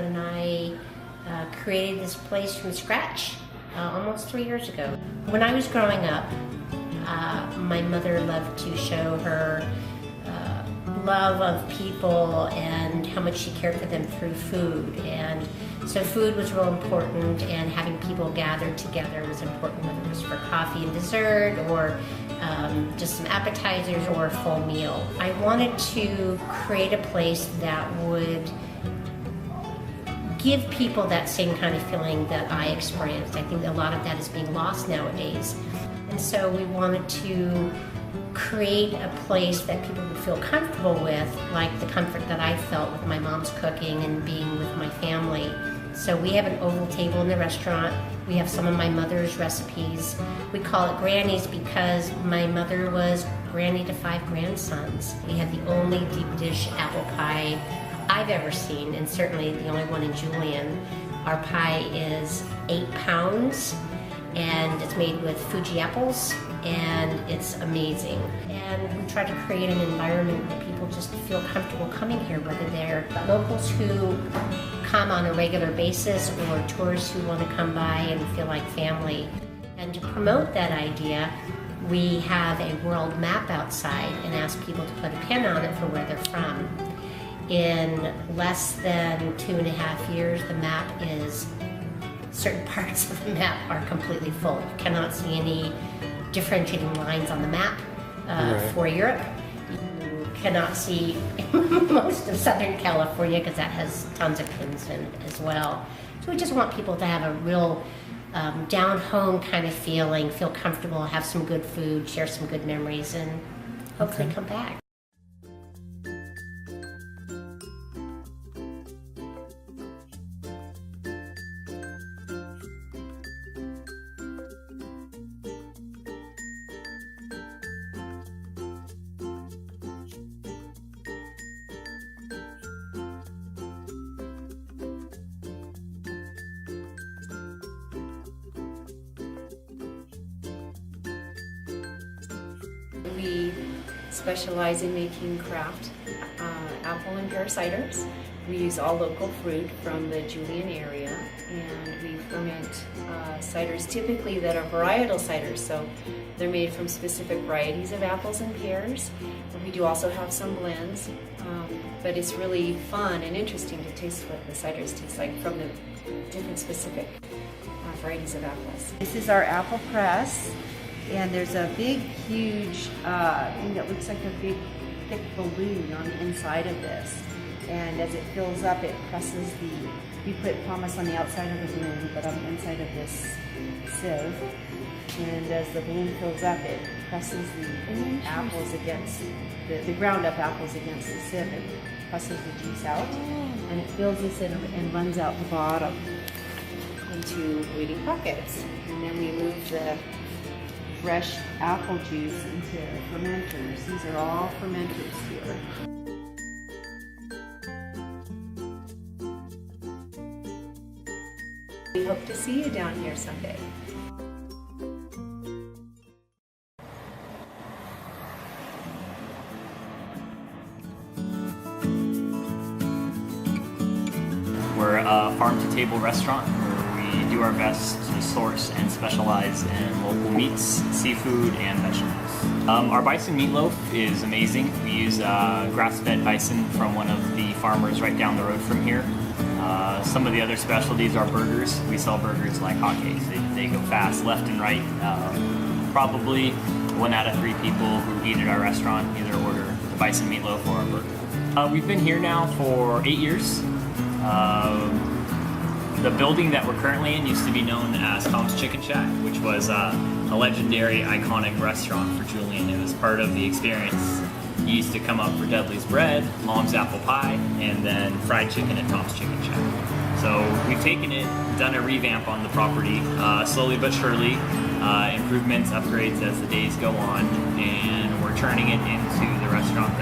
husband and I created this place from scratch almost 3 years ago. When I was growing up, my mother loved to show her love of people and how much she cared for them through food. And so food was real important, and having people gathered together was important, whether it was for coffee and dessert or just some appetizers or a full meal. I wanted to create a place that would give people that same kind of feeling that I experienced. I think a lot of that is being lost nowadays. And so we wanted to create a place that people would feel comfortable with, like the comfort that I felt with my mom's cooking and being with my family. So we have an oval table in the restaurant. We have some of my mother's recipes. We call it Granny's because my mother was granny to 5 grandsons. We have the only deep dish apple pie I've ever seen, and certainly the only one in Julian. Our pie is 8 pounds, and it's made with Fuji apples, and it's amazing. And we try to create an environment where people just feel comfortable coming here, whether they're locals who come on a regular basis or tourists who want to come by and feel like family. And to promote that idea, we have a world map outside and ask people to put a pin on it for where they're from. In less than 2.5 years, the map is, certain parts of the map are completely full. You cannot see any differentiating lines on the map for Europe. You cannot see most of Southern California because that has tons of pins in it as well. So we just want people to have a real down home kind of feeling, feel comfortable, have some good food, share some good memories, and hopefully come back. We specialize in making craft apple and pear ciders. We use all local fruit from the Julian area, and we ferment ciders typically that are varietal ciders, so they're made from specific varieties of apples and pears. And we do also have some blends, but it's really fun and interesting to taste what the ciders taste like from the different specific varieties of apples. This is our apple press. And there's a big, huge thing that looks like a big, thick balloon on the inside of this. And as it fills up, it presses we put pumice on the outside of the balloon, but on the inside of this sieve. And as the balloon fills up, it presses the apples against, the ground up apples against the sieve. It presses the juice out, and it fills this in and runs out the bottom into waiting pockets. And then we move the fresh apple juice into fermenters. These are all fermenters here. We hope to see you down here someday. We're a farm-to-table restaurant where we do our best to source and specialize in local meats, seafood, and vegetables. Our bison meatloaf is amazing. We use grass-fed bison from one of the farmers right down the road from here. Some of the other specialties are burgers. We sell burgers like hotcakes. They go fast, left and right. Probably 1 out of 3 people who eat at our restaurant either order the bison meatloaf or a burger. We've been here now for 8 years. The building that we're currently in used to be known as Tom's Chicken Shack, which was a legendary, iconic restaurant for Julian. It was part of the experience. He used to come up for Dudley's bread, Mom's apple pie, and then fried chicken at Tom's Chicken Shack. So we've taken it, done a revamp on the property, slowly but surely, improvements, upgrades as the days go on, and we're turning it into the restaurant